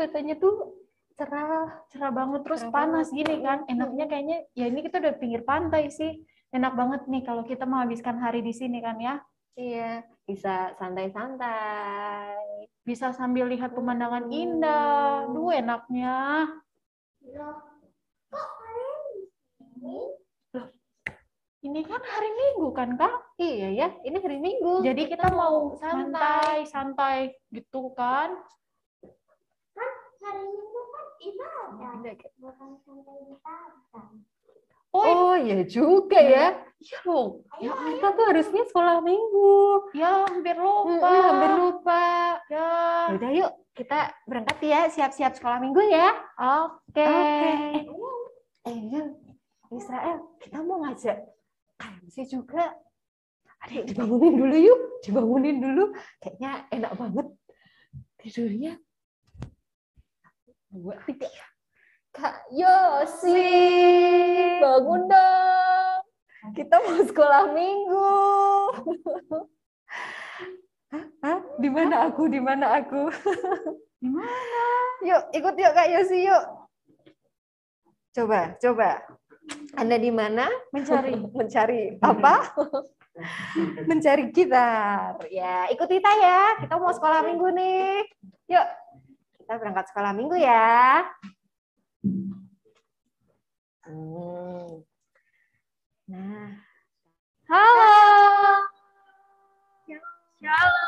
cuacanya tuh cerah banget, terus panas gini kan. Enaknya kayaknya ya ini kita udah pinggir pantai sih. Enak banget nih kalau kita menghabiskan hari di sini kan ya. Iya, bisa santai-santai. Bisa sambil lihat pemandangan indah. Duh, enaknya. Ini kan hari Minggu kan, Kak? Iya ya, ini hari Minggu. Jadi kita mau santai gitu kan? Kan hari Minggu kan ibadah, bukan santai di pantai. Oh ya juga ya. Ya, kita tuh harusnya sekolah Minggu. Ya, hampir lupa. Hampir lupa. Ya. Yaudah yuk, kita berangkat ya, siap-siap sekolah Minggu ya. Oke. Israel, kita mau ngajak KMC juga. Adik, dibangunin dulu yuk. Dibangunin dulu. Kayaknya enak banget tidurnya. 2, 3. Kak Yosi, bangun dong. Kita mau sekolah Minggu. Hah? Di mana aku? Di mana aku? Di mana? Yuk, ikut yuk Kak Yosi yuk. Coba. Anda di mana? Mencari apa? Mencari gitar. Ya, ikut kita ya. Kita mau sekolah Minggu nih. Yuk. Kita berangkat sekolah Minggu ya. Nah. Halo. Shalom.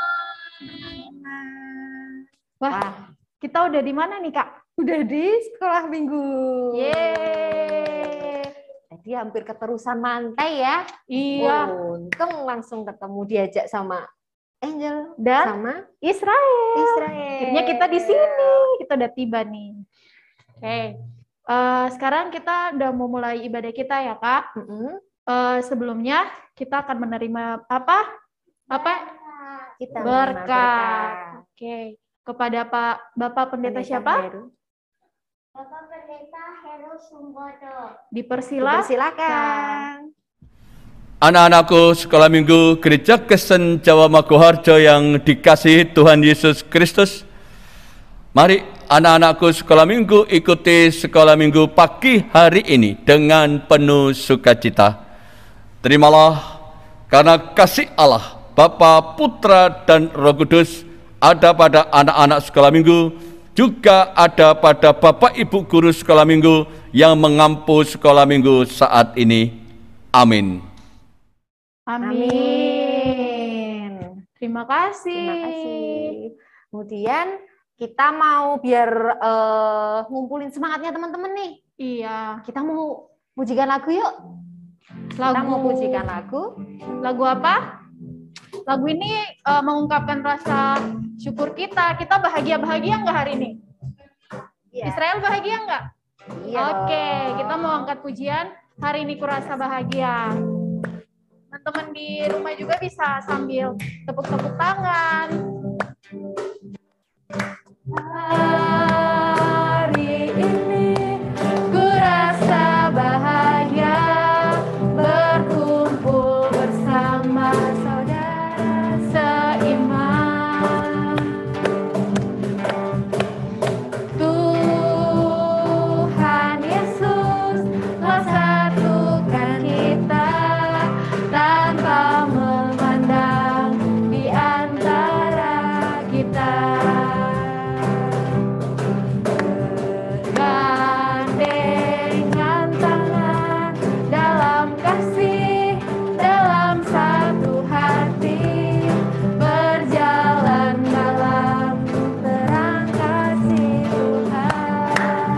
Wah, kita udah di mana nih, Kak? Udah di sekolah Minggu. Yeay. Jadi hampir keterusan mantai ya. Iya. Untung langsung ketemu diajak sama Angel Dan sama Israel. Akhirnya kita di sini. Kita udah tiba nih. Oke. Sekarang kita udah mau mulai ibadah kita ya, Kak. Sebelumnya kita akan menerima apa? Kita Berkat. Oke. Kepada Bapak Pendeta siapa? Bapak Pendeta Heru Sumbodo. Dipersilakan. Anak-anakku sekolah minggu Gereja Kristen Jawa Maguharjo yang dikasihi Tuhan Yesus Kristus. Mari anak-anakku sekolah minggu ikuti sekolah minggu pagi hari ini dengan penuh sukacita. Terimalah karena kasih Allah, Bapa, Putra, dan Roh Kudus ada pada anak-anak sekolah minggu, juga ada pada Bapak Ibu guru sekolah minggu yang mengampu sekolah minggu saat ini. Amin. Amin. Terima kasih. Kemudian kita mau biar ngumpulin semangatnya teman-teman nih. Iya. Kita mau pujikan lagu yuk. Kita mau pujikan lagu. Lagu apa? Lagu ini mengungkapkan rasa syukur kita. Kita bahagia-bahagia nggak hari ini? Yeah. Israel bahagia nggak? Iya. Oke, kita mau angkat pujian. Hari ini kurasa bahagia. Teman-teman di rumah juga bisa sambil tepuk-tepuk tangan. Hari ini kurasa bahagia berkumpul bersama saudara seiman. Tuhan Yesus telah satukan kita tanpa memandang di antara kita. Gandengan tangan dalam kasih, dalam satu hati, berjalan dalam terang kasih Tuhan.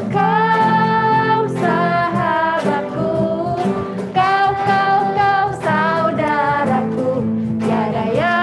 Kau sahabatku, kau saudaraku, tiada yang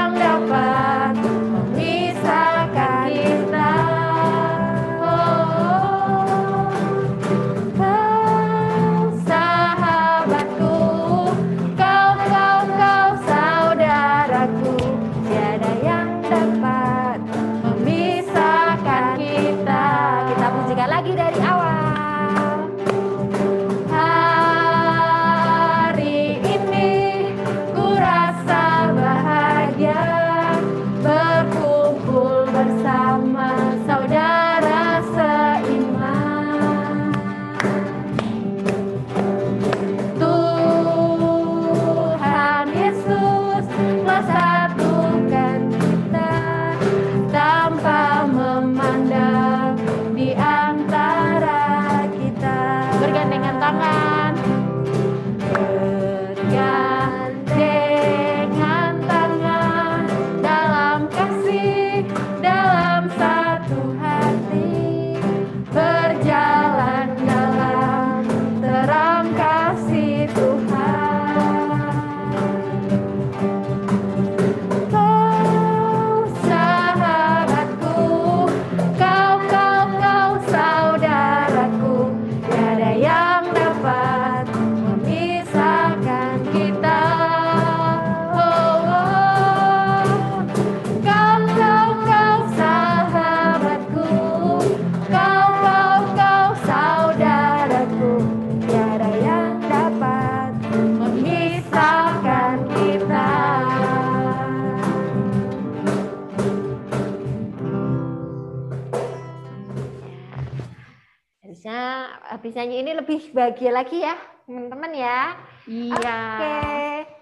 habis nyanyi ini lebih bahagia lagi ya, teman-teman ya. Iya. Oke,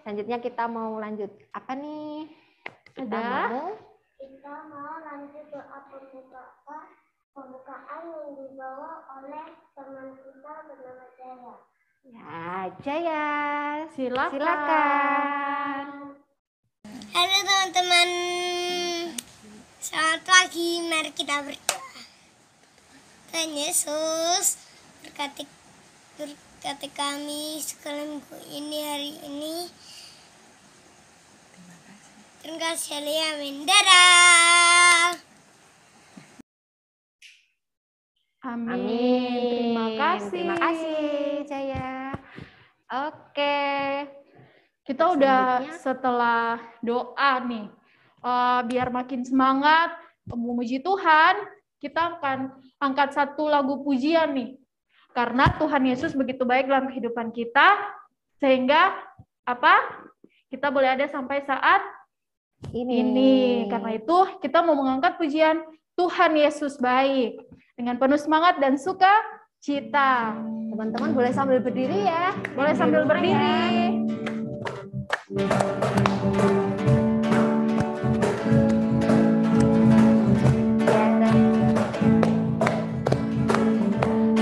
selanjutnya kita mau lanjut apa nih? Ada? Kita mau lanjut doa pembukaan yang dibawa oleh teman kita bernama Jaya. Ya, Jaya, Silakan. silakan. Halo teman-teman, selamat pagi. Mari kita berdoa. Tuhan Yesus, berkati kami sekolah minggu ini hari ini. Terima kasih. Amin. Dadah. Amin. Terima kasih. Terima kasih, Jaya. Oke. Kita udah setelah doa nih, biar makin semangat memuji Tuhan, kita akan angkat satu lagu pujian nih. Karena Tuhan Yesus begitu baik dalam kehidupan kita, sehingga apa? Kita boleh ada sampai saat ini. Karena itu kita mau mengangkat pujian Tuhan Yesus baik dengan penuh semangat dan sukacita. Teman-teman boleh sambil berdiri ya. Boleh sambil berdiri.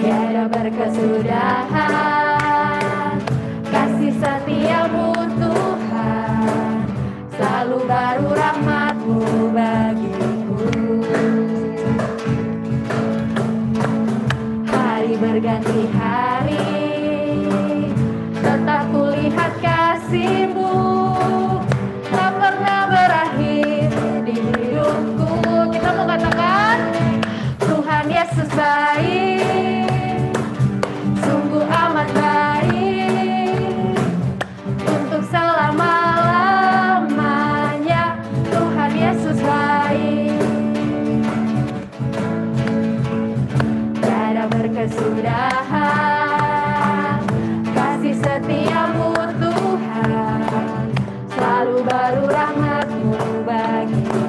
Tiada berkesudahan kasih setiamu Tuhan, selalu baru rahmat-Mu bagiku. Hari berganti hari, tetap kulihat kasih-Mu, tak pernah berakhir di hidupku. Kita mau katakan, Tuhan Yesus baik, sungguh amat baik, untuk selama-lamanya. Tuhan Yesus baik, tiada berkesudahan kasih setiamu Tuhan, selalu baru rahmat-Mu bagiku.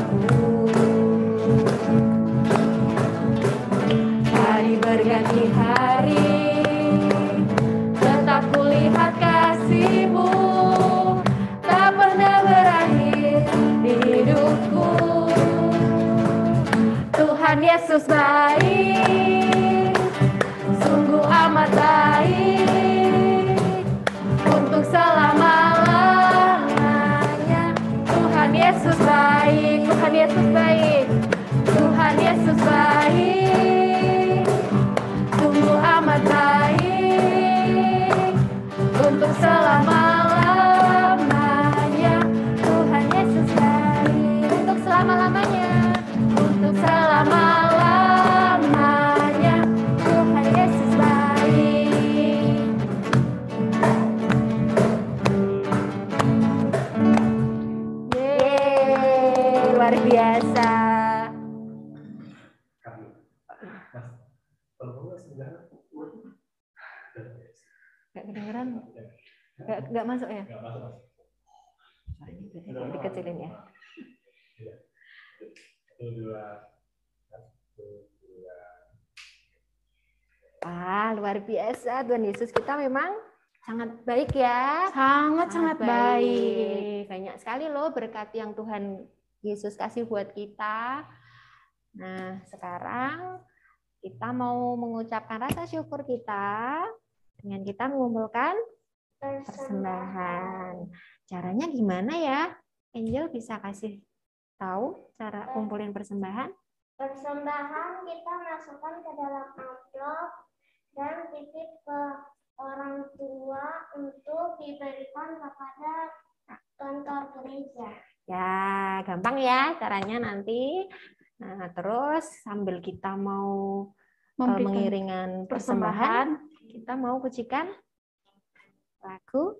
Hari berganti hari, tetap kulihat kasih-Mu, tak pernah berakhir di hidupku. Tuhan Yesus baik, sungguh amat baik, untuk selama-lamanya. Tuhan Yesus baik, Tuhan Yesus baik, Tuhan Yesus baik, sungguh amat baik, untuk selama-lamanya. Tuhan Yesus baik, untuk selama-lamanya, untuk selama-lamanya. Tuhan Yesus baik. Yeay, luar biasa. Gak kedengeran? Gak masuk ya? Suaranya dikecilin ya. Luar biasa. Tuhan Yesus kita memang sangat baik ya. Sangat baik. Banyak sekali loh berkat yang Tuhan Yesus kasih buat kita. Nah, sekarang kita mau mengucapkan rasa syukur kita dengan kita mengumpulkan persembahan. Caranya gimana ya? Angel bisa kasih tahu cara kumpulin persembahan? Persembahan kita masukkan ke dalam amplop dan titip ke orang tua untuk diberikan kepada kantor gereja. Ya, gampang ya caranya nanti. Nah, terus sambil kita mau mengiringan persembahan, kita mau pujikan lagu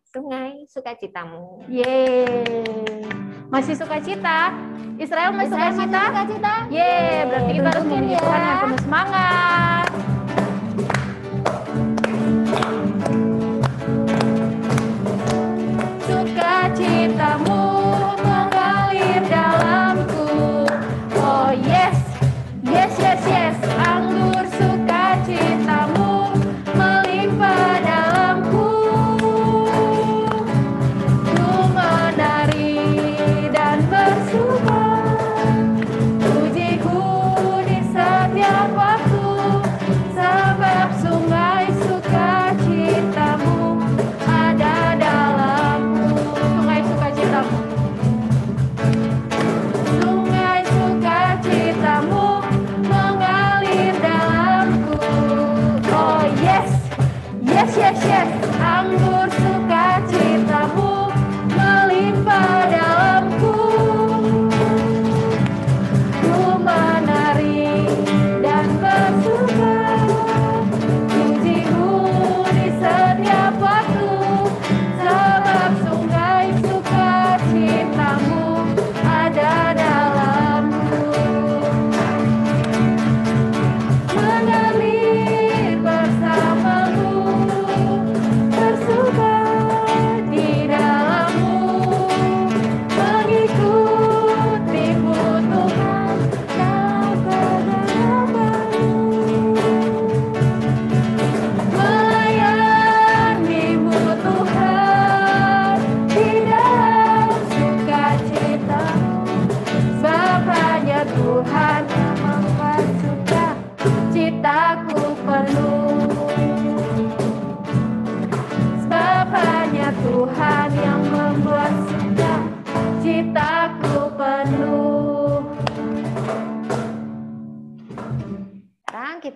Sungai Sukacitamu. Yeay. Masih sukacita? Israel masih sukacita? Yeay, berarti kita harus memuji Tuhan dengan penuh semangat. Sukacitamu mengalir dalamku. Oh yes, yes, yes, yes. Anggur sukacita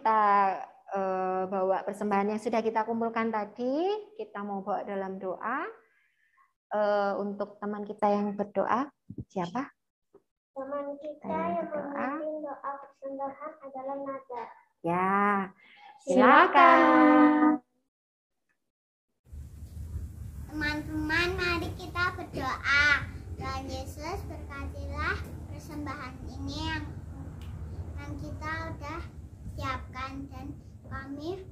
kita bawa persembahan yang sudah kita kumpulkan tadi, kita mau bawa dalam doa. Untuk teman kita yang berdoa, siapa? Teman kita yang memimpin doa persembahan adalah Nada. Ya, silakan. Teman-teman, mari kita berdoa. Tuhan Yesus, berkatilah persembahan ini yang kita udah siapkan, dan kami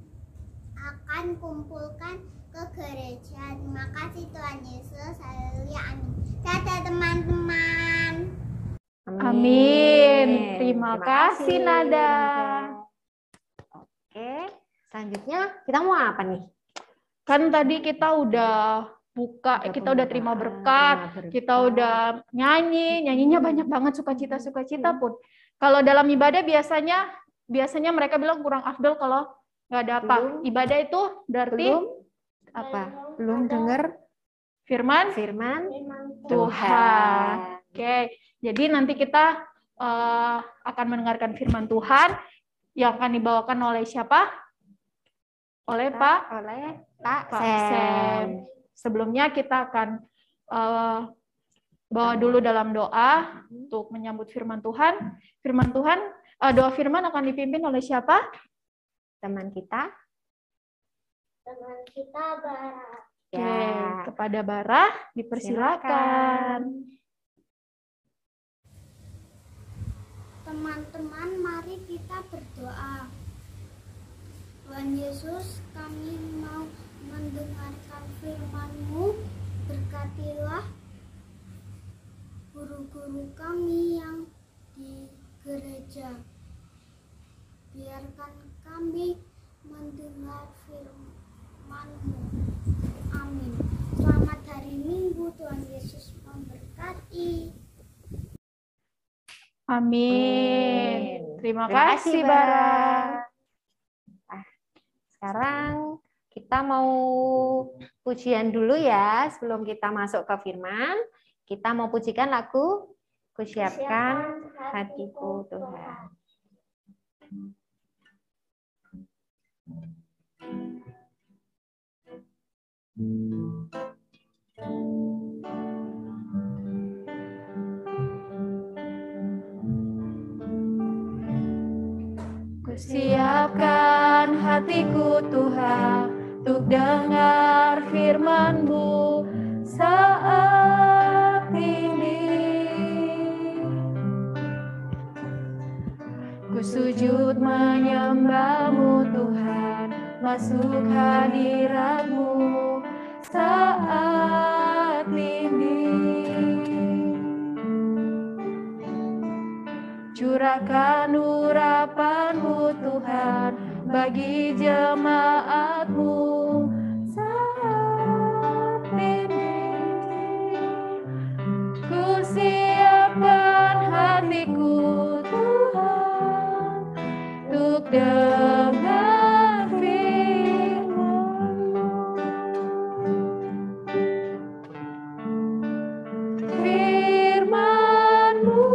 akan kumpulkan ke gereja. Terima kasih Tuhan Yesus. Haleluya. Amin. Dadah teman-teman. Amin. Terima kasih Nada. Oke, selanjutnya kita mau apa nih? Kan tadi kita udah buka, kita udah terima berkat, kita udah nyanyinya banyak banget, sukacita pun. Kalau dalam ibadah biasanya mereka bilang kurang afdol kalau nggak ada apa. Ibadah itu berarti apa? Belum dengar firman Tuhan. Oke, jadi nanti kita akan mendengarkan firman Tuhan yang akan dibawakan oleh siapa? Oleh Pak Sam. Sebelumnya kita akan bawa dulu dalam doa untuk menyambut firman Tuhan. Doa firman akan dipimpin oleh siapa? Teman kita. Bara. Ya, kepada Bara dipersilakan. Teman-teman, mari kita berdoa. Tuhan Yesus, kami mau mendengarkan firman-Mu. Berkatilah guru-guru kami yang di gereja. Biarkan kami mendengar firman-Mu. Amin. Selamat hari Minggu, Tuhan Yesus memberkati. Amin. Terima kasih Bara. Sekarang kita mau pujian dulu ya, sebelum kita masuk ke firman. Kita mau pujikan lagu Kusiapkan Hatiku Tuhan. Kusiapkan hatiku Tuhan untuk dengar firman-Mu saat ini. Ku sujud menyembah-Mu Tuhan, masuk hadirat-Mu saat ini. Curahkan urapan-Mu Tuhan bagi jemaat-Mu saat ini. Ku siapkan hatiku Tuhan untuk dengar firman-Mu. Firman-Mu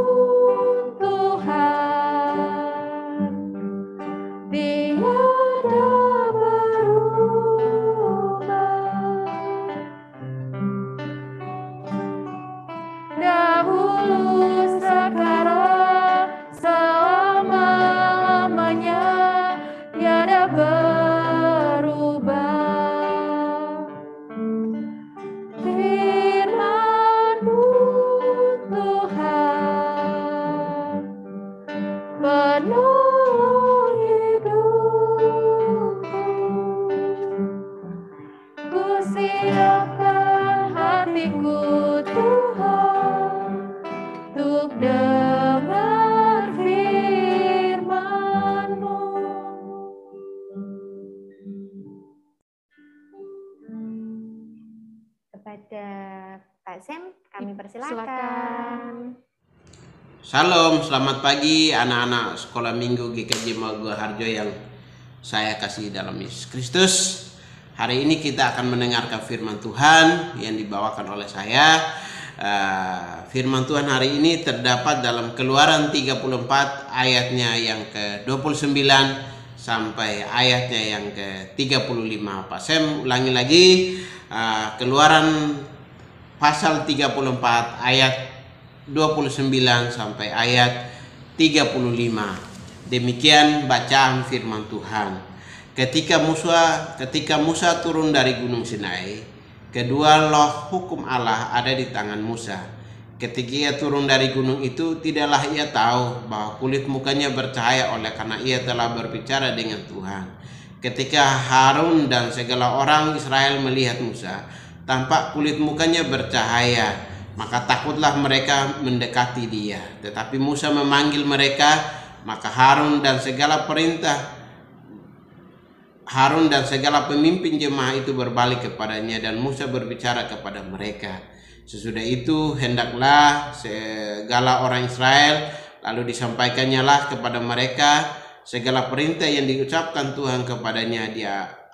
Kepada Pak Sam, kami persilakan. Salam, selamat pagi anak-anak sekolah minggu GKJ Maguwo Harjo yang saya kasih dalam Yesus Kristus. Hari ini kita akan mendengarkan firman Tuhan yang dibawakan oleh saya. Firman Tuhan hari ini terdapat dalam Keluaran 34 ayatnya yang ke-29 sampai ayatnya yang ke-35. Pak Sam ulangi lagi, Keluaran pasal 34 ayat 29 sampai ayat 35. Demikian bacaan firman Tuhan. Ketika Musa turun dari Gunung Sinai, kedua loh hukum Allah ada di tangan Musa. Ketika ia turun dari gunung itu, tidaklah ia tahu bahwa kulit mukanya bercahaya oleh karena ia telah berbicara dengan Tuhan. Ketika Harun dan segala orang Israel melihat Musa, tampak kulit mukanya bercahaya, maka takutlah mereka mendekati dia. Tetapi Musa memanggil mereka, maka Harun dan segala pemimpin jemaah itu berbalik kepadanya, dan Musa berbicara kepada mereka. Sesudah itu hendaklah segala orang Israel, lalu disampaikannya lah kepada mereka segala perintah yang diucapkan Tuhan kepadanya di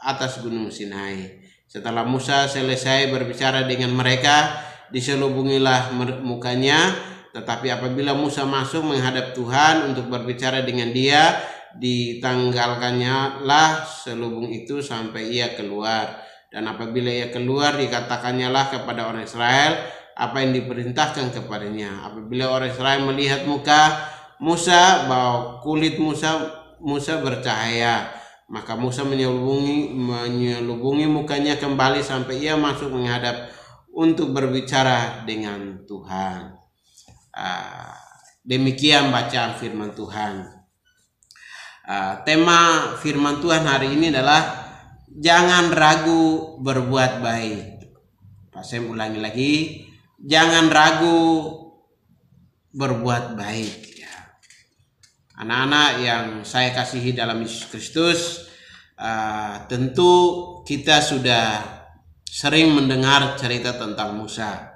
atas Gunung Sinai. Setelah Musa selesai berbicara dengan mereka, diselubungilah mukanya. Tetapi apabila Musa masuk menghadap Tuhan untuk berbicara dengan dia, ditanggalkannya lah selubung itu sampai ia keluar. Dan apabila ia keluar, dikatakannya lah kepada orang Israel apa yang diperintahkan kepadanya. Apabila orang Israel melihat muka Musa, bahwa kulit Musa bercahaya, maka Musa menyelubungi mukanya kembali sampai ia masuk menghadap untuk berbicara dengan Tuhan. Demikian bacaan firman Tuhan. Tema firman Tuhan hari ini adalah jangan ragu berbuat baik. Pak Sam ulangi lagi, jangan ragu berbuat baik. Anak-anak yang saya kasihi dalam Yesus Kristus, tentu kita sudah sering mendengar cerita tentang Musa.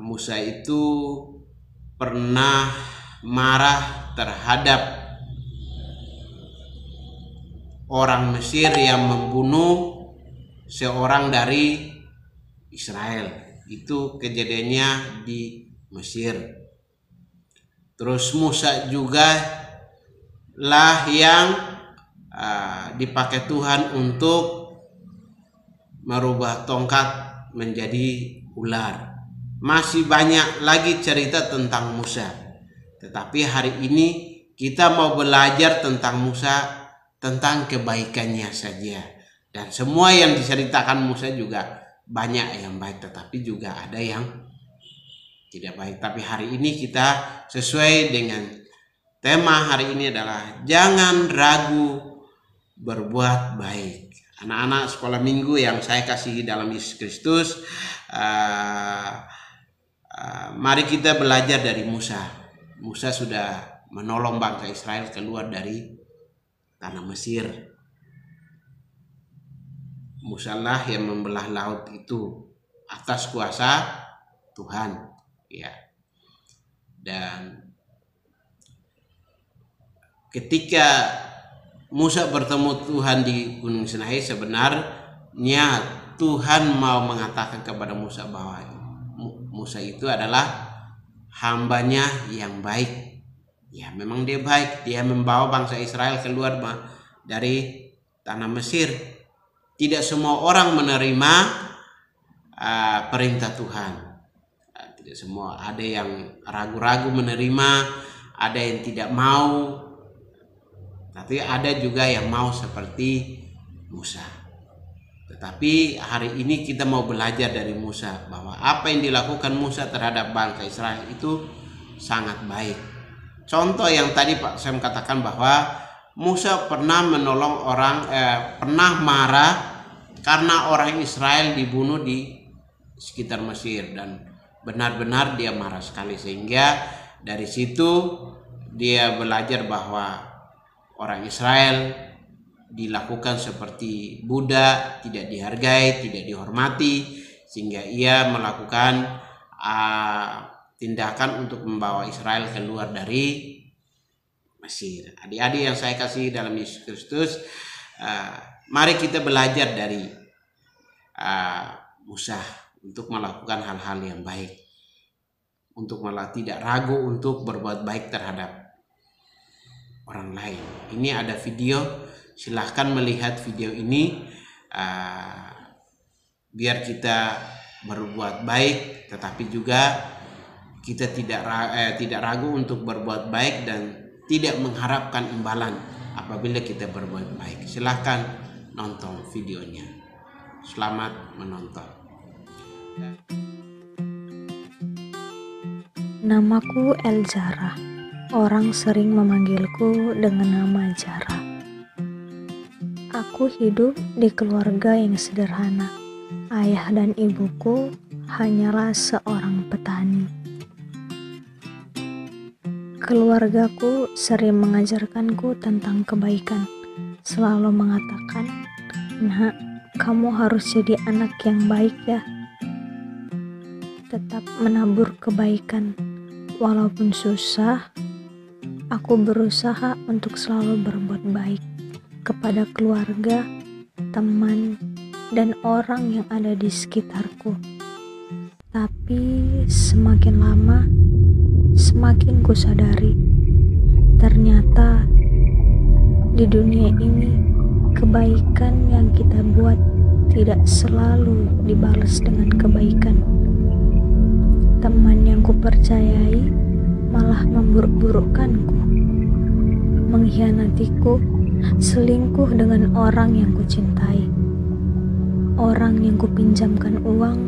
Musa itu pernah marah terhadap orang Mesir yang membunuh seorang dari Israel. Itu kejadiannya di Mesir. Terus Musa juga lah yang dipakai Tuhan untuk merubah tongkat menjadi ular. Masih banyak lagi cerita tentang Musa. Tetapi hari ini kita mau belajar tentang Musa, tentang kebaikannya saja. Dan semua yang diceritakan Musa juga banyak yang baik, tetapi juga ada yang tidak baik. Tapi hari ini kita sesuai dengan tema hari ini adalah jangan ragu berbuat baik. Anak-anak sekolah minggu yang saya kasihi dalam Yesus Kristus, mari kita belajar dari Musa. Musa sudah menolong bangsa Israel keluar dari tanah Mesir. Musa lah yang membelah laut itu atas kuasa Tuhan, ya. Dan ketika Musa bertemu Tuhan di Gunung Sinai, sebenarnya Tuhan mau mengatakan kepada Musa bahwa Musa itu adalah hambanya yang baik. Ya, memang dia baik. Dia membawa bangsa Israel keluar dari tanah Mesir. Tidak semua orang menerima perintah Tuhan. Tidak semua. Ada yang ragu-ragu menerima, ada yang tidak mau. Tapi ada juga yang mau seperti Musa. Tetapi hari ini kita mau belajar dari Musa bahwa apa yang dilakukan Musa terhadap bangsa Israel itu sangat baik. Contoh yang tadi Pak Sam katakan bahwa Musa pernah menolong pernah marah karena orang Israel dibunuh di sekitar Mesir, dan benar-benar dia marah sekali, sehingga dari situ dia belajar bahwa orang Israel dilakukan seperti budak, tidak dihargai, tidak dihormati, sehingga ia melakukan tindakan untuk membawa Israel keluar dari Mesir. Adik-adik yang saya kasih dalam Yesus Kristus, mari kita belajar dari Musa untuk melakukan hal-hal yang baik, untuk malah tidak ragu untuk berbuat baik terhadap orang lain. Ini ada video, silahkan melihat video ini biar kita berbuat baik, tetapi juga kita tidak ragu untuk berbuat baik dan tidak mengharapkan imbalan apabila kita berbuat baik. Silahkan nonton videonya. Selamat menonton. Namaku Elzara. Orang sering memanggilku dengan nama Zara. Aku hidup di keluarga yang sederhana. Ayah dan ibuku hanyalah seorang petani. Keluargaku sering mengajarkanku tentang kebaikan. Selalu mengatakan, "Nak, kamu harus jadi anak yang baik ya." Tetap menabur kebaikan. Walaupun susah, aku berusaha untuk selalu berbuat baik kepada keluarga, teman, dan orang yang ada di sekitarku. Tapi semakin lama, semakin ku sadari, ternyata di dunia ini kebaikan yang kita buat tidak selalu dibalas dengan kebaikan. Teman yang kupercayai malah memburuk-burukkanku, mengkhianatiku, selingkuh dengan orang yang kucintai. Orang yang kupinjamkan uang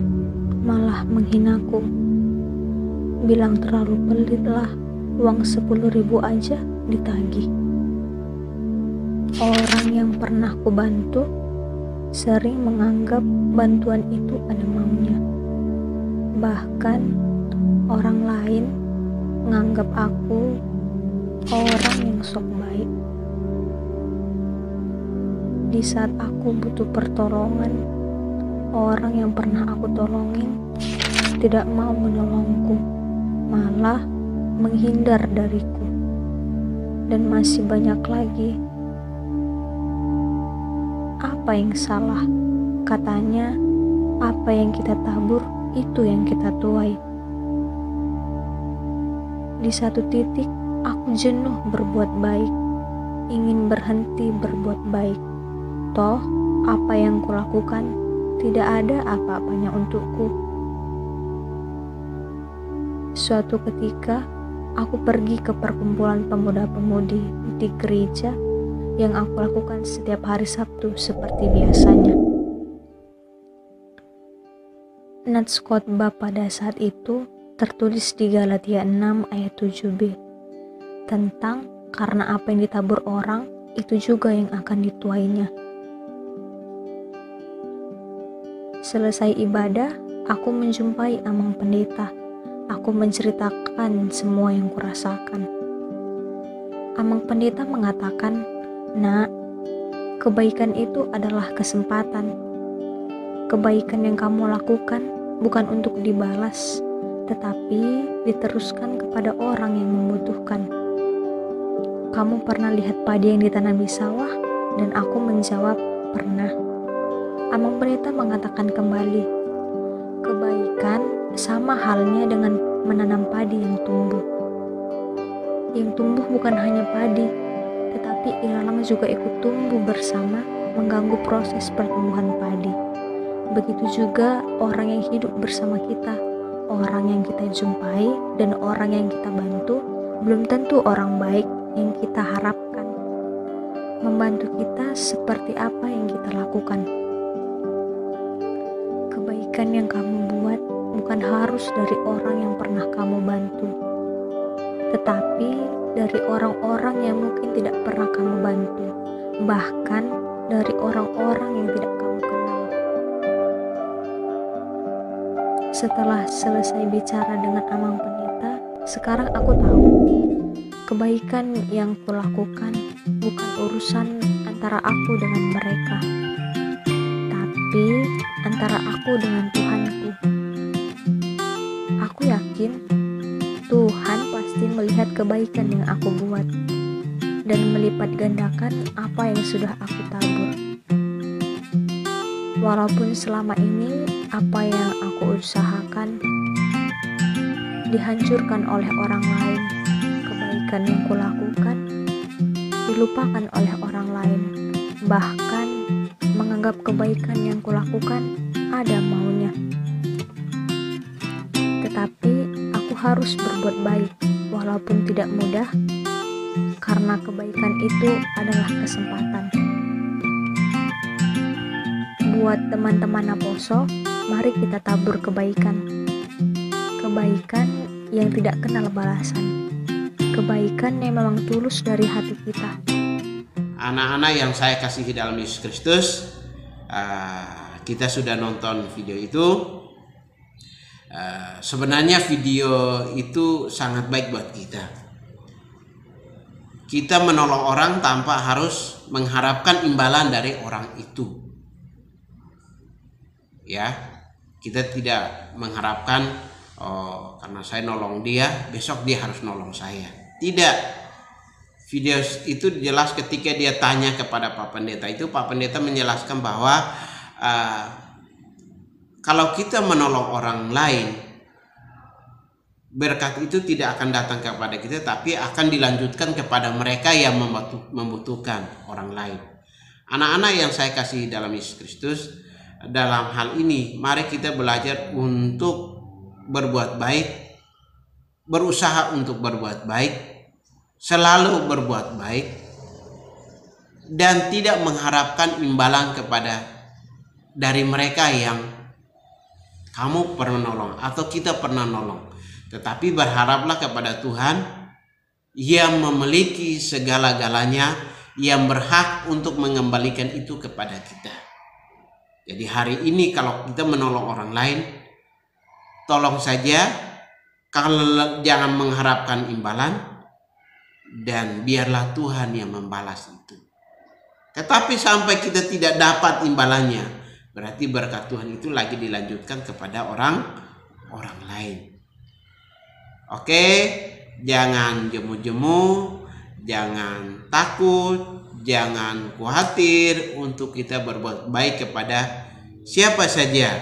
malah menghinaku, bilang terlalu pelit lah, uang 10.000 aja ditagih. Orang yang pernah kubantu sering menganggap bantuan itu ada maunya. Bahkan orang lain menganggap aku orang yang sok baik. Di saat aku butuh pertolongan, orang yang pernah aku tolongin tidak mau menolongku, malah menghindar dariku. Dan masih banyak lagi. Apa yang salah? Katanya, apa yang kita tabur itu yang kita tuai. Di satu titik aku jenuh berbuat baik, ingin berhenti berbuat baik. Toh apa yang kulakukan tidak ada apa-apanya untukku. Suatu ketika aku pergi ke perkumpulan pemuda-pemudi di gereja yang aku lakukan setiap hari Sabtu seperti biasanya. Nats khotbah pada saat itu tertulis di Galatia 6 ayat 7b tentang karena apa yang ditabur orang itu juga yang akan dituainya. Selesai ibadah, aku menjumpai amang pendeta. Aku menceritakan semua yang kurasakan. Amang pendeta mengatakan, "Nak, kebaikan itu adalah kesempatan. Kebaikan yang kamu lakukan bukan untuk dibalas, tetapi diteruskan kepada orang yang membutuhkan." Kamu pernah lihat padi yang ditanam di sawah? Dan aku menjawab, pernah. Amang pendeta mengatakan kembali, kebaikan sama halnya dengan menanam padi yang tumbuh. Yang tumbuh bukan hanya padi, tetapi ilalang juga ikut tumbuh bersama, mengganggu proses pertumbuhan padi. Begitu juga orang yang hidup bersama kita, orang yang kita jumpai dan orang yang kita bantu belum tentu orang baik yang kita harapkan. Membantu kita seperti apa yang kita lakukan. Kebaikan yang kamu buat bukan harus dari orang yang pernah kamu bantu, tetapi dari orang-orang yang mungkin tidak pernah kamu bantu, bahkan dari orang-orang yang tidak kamu kenal. Setelah selesai bicara dengan amang pendeta, sekarang aku tahu kebaikan yang kulakukan bukan urusan antara aku dengan mereka, tapi antara aku dengan Tuhanku. Aku yakin Tuhan pasti melihat kebaikan yang aku buat dan melipat gandakan apa yang sudah aku tabur. Walaupun selama ini apa yang aku usahakan dihancurkan oleh orang lain, kebaikan yang kulakukan dilupakan oleh orang lain, bahkan menganggap kebaikan yang kulakukan ada maunya. Tetapi aku harus berbuat baik, walaupun tidak mudah, karena kebaikan itu adalah kesempatan. Buat teman-teman Aposo, mari kita tabur kebaikan. Kebaikan yang tidak kenal balasan. Kebaikan yang memang tulus dari hati kita. Anak-anak yang saya kasihi dalam Yesus Kristus, kita sudah nonton video itu. Sebenarnya video itu sangat baik buat kita. Kita menolong orang tanpa harus mengharapkan imbalan dari orang itu. Ya, kita tidak mengharapkan, oh, karena saya nolong dia, besok dia harus nolong saya. Tidak. Video itu jelas ketika dia tanya kepada Pak Pendeta itu, Pak Pendeta menjelaskan bahwa kalau kita menolong orang lain, berkat itu tidak akan datang kepada kita, tapi akan dilanjutkan kepada mereka yang membutuhkan orang lain. Anak-anak yang saya kasih dalam Yesus Kristus, dalam hal ini mari kita belajar untuk berbuat baik, berusaha untuk berbuat baik, selalu berbuat baik, dan tidak mengharapkan imbalan dari mereka yang kamu pernah nolong atau kita pernah nolong. Tetapi berharaplah kepada Tuhan yang memiliki segala-galanya, yang berhak untuk mengembalikan itu kepada kita. Jadi hari ini kalau kita menolong orang lain, tolong saja, kalau jangan mengharapkan imbalan, dan biarlah Tuhan yang membalas itu. Tetapi sampai kita tidak dapat imbalannya, berarti berkat Tuhan itu lagi dilanjutkan kepada orang lain. Oke, jangan jemu-jemu, jangan takut, jangan khawatir untuk kita berbuat baik kepada siapa saja,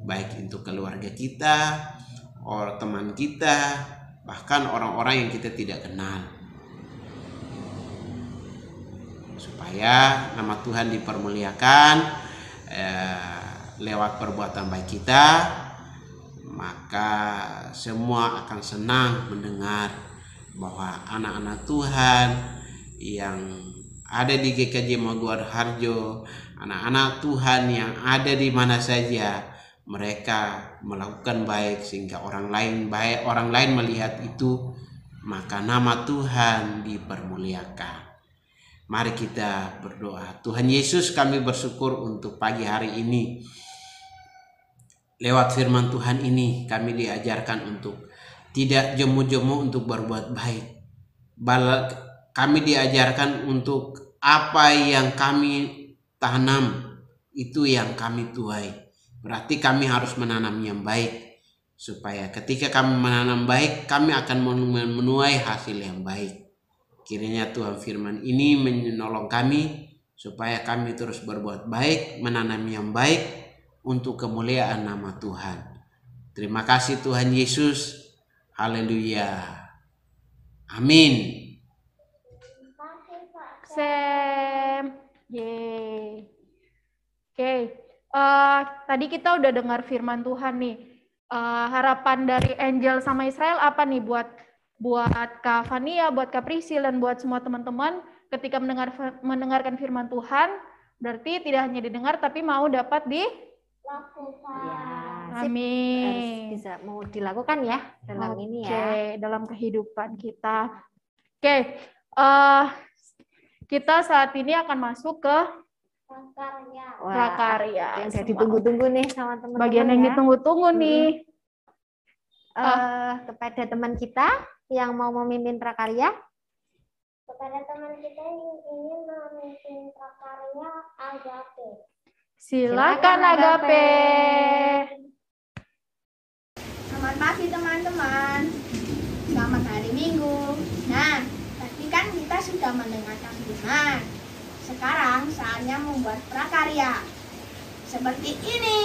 baik itu keluarga kita, orang teman kita, bahkan orang-orang yang kita tidak kenal. Supaya nama Tuhan dipermuliakan lewat perbuatan baik kita, maka semua akan senang mendengar bahwa anak-anak Tuhan yang ada di GKJ Maguar Harjo, anak-anak Tuhan yang ada di mana saja, mereka melakukan baik sehingga orang lain melihat itu, maka nama Tuhan dipermuliakan. Mari kita berdoa. Tuhan Yesus, kami bersyukur untuk pagi hari ini. Lewat firman Tuhan ini kami diajarkan untuk tidak jemu-jemu untuk berbuat baik. Kami diajarkan untuk apa yang kami tanam, itu yang kami tuai. Berarti kami harus menanam yang baik, supaya ketika kami menanam baik, kami akan menuai hasil yang baik. Kiranya Tuhan firman ini menolong kami, supaya kami terus berbuat baik, menanam yang baik, untuk kemuliaan nama Tuhan. Terima kasih Tuhan Yesus. Haleluya. Amin. Sam. Yeay. Oke. Tadi kita udah dengar firman Tuhan nih. Harapan dari Angel sama Israel apa nih buat Kak Fania, buat Kak Prisil, dan buat semua teman-teman ketika mendengarkan firman Tuhan, berarti tidak hanya didengar tapi mau dapat dilakukan. Ya, amin. Harus bisa mau dilakukan ya dalam ini ya. Dalam kehidupan kita. Oke. Kita saat ini akan masuk ke prakarya. Yang saya ditunggu-tunggu nih sama teman-teman. Bagian yang ditunggu-tunggu nih. Kepada teman kita yang mau memimpin prakarya. Kepada teman kita yang ingin memimpin prakarya Agape. Silakan Agape. Selamat pagi teman-teman. Selamat hari Minggu. Nah, tadi kan kita sudah mendengarkan firman. Sekarang saatnya membuat prakarya. Seperti ini.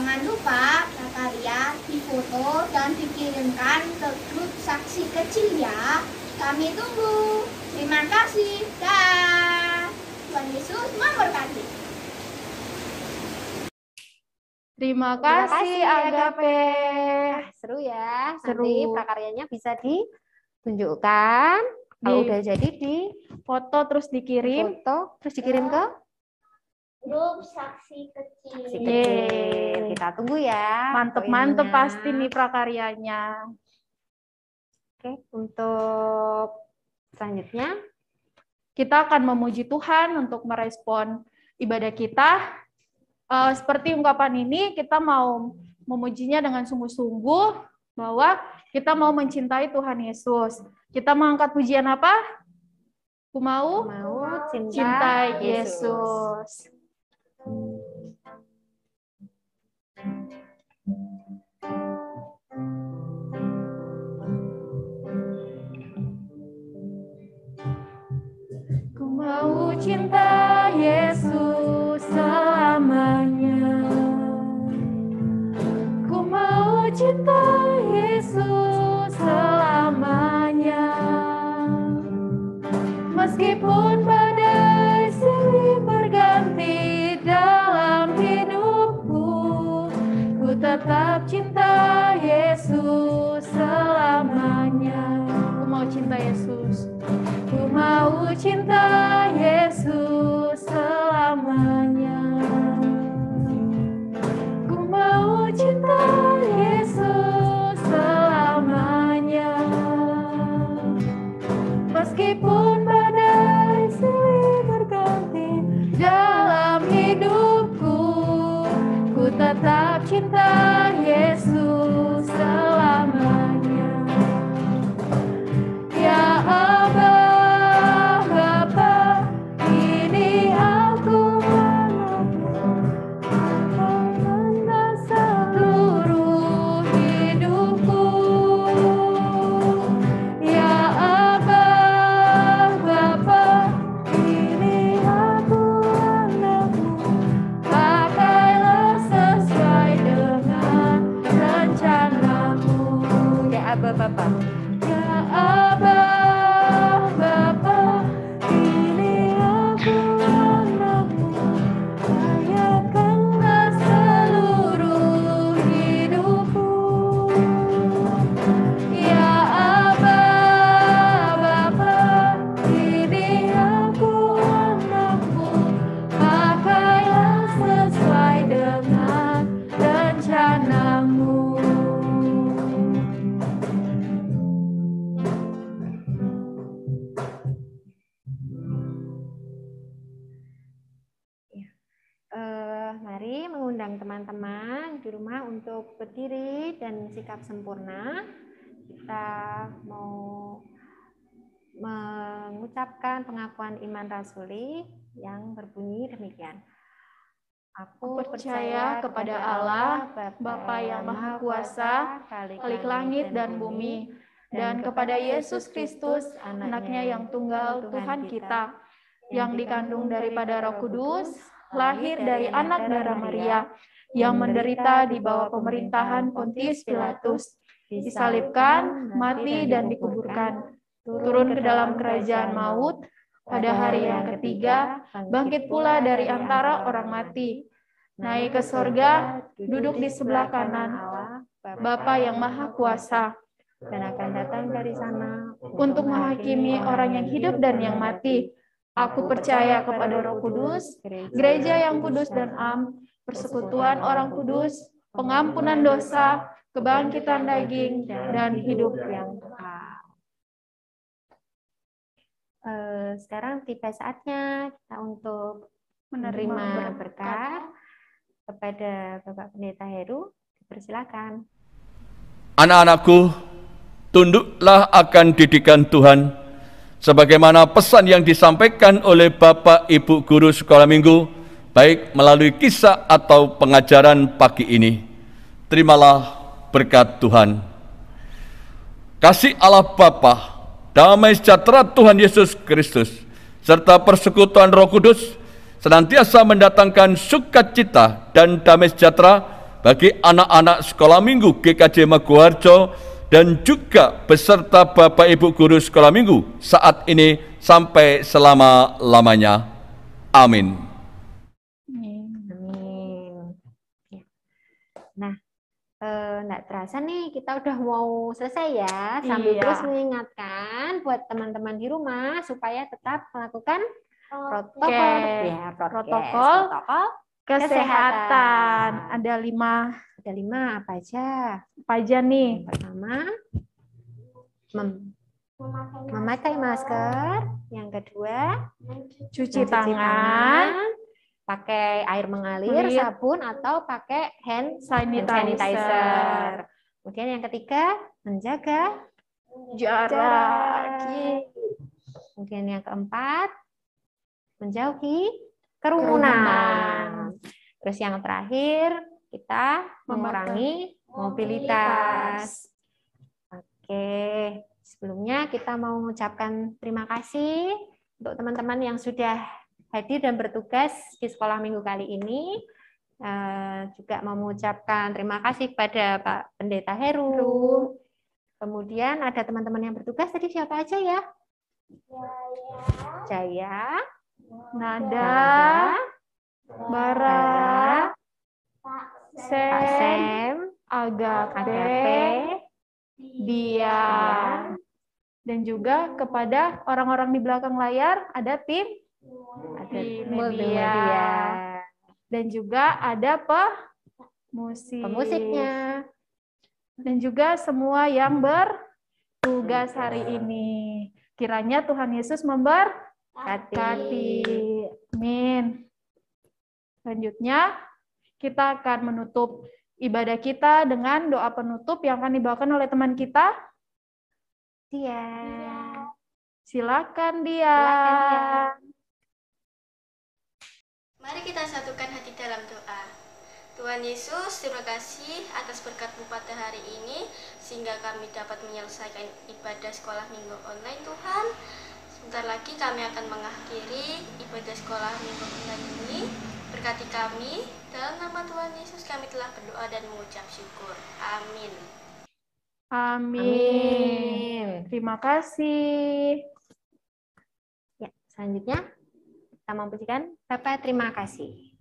Jangan lupa prakarya difoto dan dikirimkan ke grup saksi kecil ya. Kami tunggu. Terima kasih. Dah. Tuhan Yesus memberkati. Terima kasih Agape. Seru ya. Seru. Nanti prakaryanya bisa ditunjukkan. Kalau udah jadi di Foto terus dikirim. foto, terus dikirim ke Grup saksi kecil. saksi Yeay. kecil. Kita tunggu ya. Mantep-mantep foto ininya. pasti nih prakaryanya. Oke, untuk selanjutnya Kita akan memuji Tuhan untuk merespon ibadah kita. Seperti ungkapan ini, kita mau memujinya dengan sungguh-sungguh bahwa kita mau mencintai Tuhan Yesus. Kita mau angkat pujian apa? Ku mau cinta Yesus. Ku mau cinta Yesus selamanya. Ku mau cinta Yesus selamanya. Meskipun badai silih berganti dalam hidupku, ku tetap cinta Yesus selamanya. Ku mau cinta Yesus. Ku mau cinta Yesus selamanya. Ku mau cinta Yesus selamanya. Meskipun badai silih berganti dalam hidupku, ku tetap cinta Yesus selamanya. Ya Aba, Bapa, ini aku mengenal seluruh hidupku. Ya Aba, Bapa, ini aku anakmu. Pakailah sesuai dengan rencanamu. Ya Aba, Bapa. Ya Aba, Bapa, ini aku anakmu. Layakkanlah seluruh hidupku. Ya Aba, Bapa, ini aku anakmu. Pakailah sesuai dengan rencanamu. Mari mengundang teman-teman di rumah untuk berdiri dan sikap sempurna. Kita mau mengucapkan pengakuan iman rasuli yang berbunyi demikian. Aku percaya kepada Allah, Bapa yang Maha Kuasa, Khalik langit dan bumi, dan kepada Yesus Kristus, anaknya yang tunggal Tuhan kita, yang dikandung daripada Roh Kudus, lahir dari anak darah Maria, yang menderita di bawah pemerintahan Pontius Pilatus, disalibkan, mati dan dikuburkan, turun ke dalam kerajaan maut, pada hari yang ketiga, bangkit pula dari antara orang mati, naik ke sorga, duduk di sebelah kanan Allah, Bapa yang Maha Kuasa, dan akan datang dari sana untuk menghakimi orang yang hidup dan yang mati. Aku percaya kepada Roh Kudus, gereja yang kudus dan am, persekutuan orang kudus, pengampunan dosa, kebangkitan daging, dan hidup yang kekal. Sekarang tiba saatnya kita untuk menerima berkat kepada Bapak Pendeta Heru. Dipersilakan. Anak-anakku, tunduklah akan didikan Tuhan, sebagaimana pesan yang disampaikan oleh Bapak Ibu Guru Sekolah Minggu, baik melalui kisah atau pengajaran pagi ini. Terimalah berkat Tuhan. Kasih Allah Bapa, damai sejahtera Tuhan Yesus Kristus, serta persekutuan Roh Kudus senantiasa mendatangkan sukacita dan damai sejahtera bagi anak-anak sekolah minggu GKJ Maguwarjo dan juga beserta Bapak Ibu guru sekolah minggu saat ini sampai selama-lamanya. Amin. Amin. Nah, nggak terasa nih kita udah mau selesai ya. Sambil terus mengingatkan buat teman-teman di rumah supaya tetap melakukan protokol kesehatan. Ada 5 apa aja? Apa aja nih? Yang pertama, memakai masker. Yang kedua, Cuci tangan, pakai air mengalir, sabun atau pakai hand sanitizer. Kemudian yang ketiga, menjaga jarak. Kemudian yang keempat, menjauhi kerumunan. Terus yang terakhir, kita mengurangi mobilitas. Oke, sebelumnya kita mau mengucapkan terima kasih untuk teman-teman yang sudah hadir dan bertugas di sekolah minggu kali ini. Juga mau mengucapkan terima kasih kepada Pak Pendeta Heru. Kemudian ada teman-teman yang bertugas tadi siapa aja ya? Jaya, Nada, Bara, Sam, Agape, Dia, dan juga kepada orang-orang di belakang layar ada tim media, dan juga ada pemusiknya, dan juga semua yang bertugas hari ini. Kiranya Tuhan Yesus memberkati. Amin. Selanjutnya, kita akan menutup ibadah kita dengan doa penutup yang akan dibawakan oleh teman kita. Dia. Silakan dia. Mari kita satukan hati dalam doa. Tuhan Yesus, terima kasih atas berkat-Mu pada hari ini, sehingga kami dapat menyelesaikan ibadah sekolah minggu online, Tuhan. Sebentar lagi kami akan mengakhiri ibadah sekolah minggu online ini. Berkati kami, dalam nama Tuhan Yesus kami telah berdoa dan mengucap syukur. Amin. Amin. Terima kasih. Ya, selanjutnya kita mempujikan Bapak terima kasih.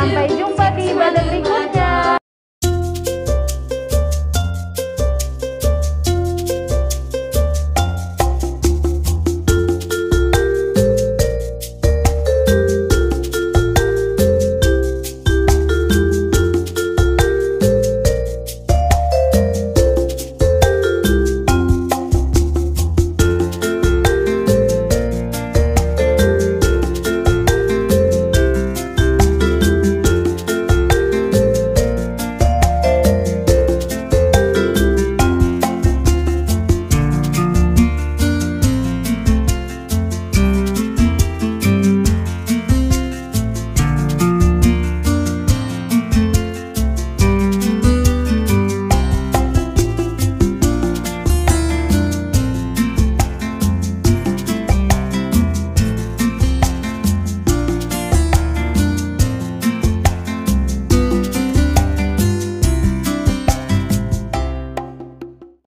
Sampai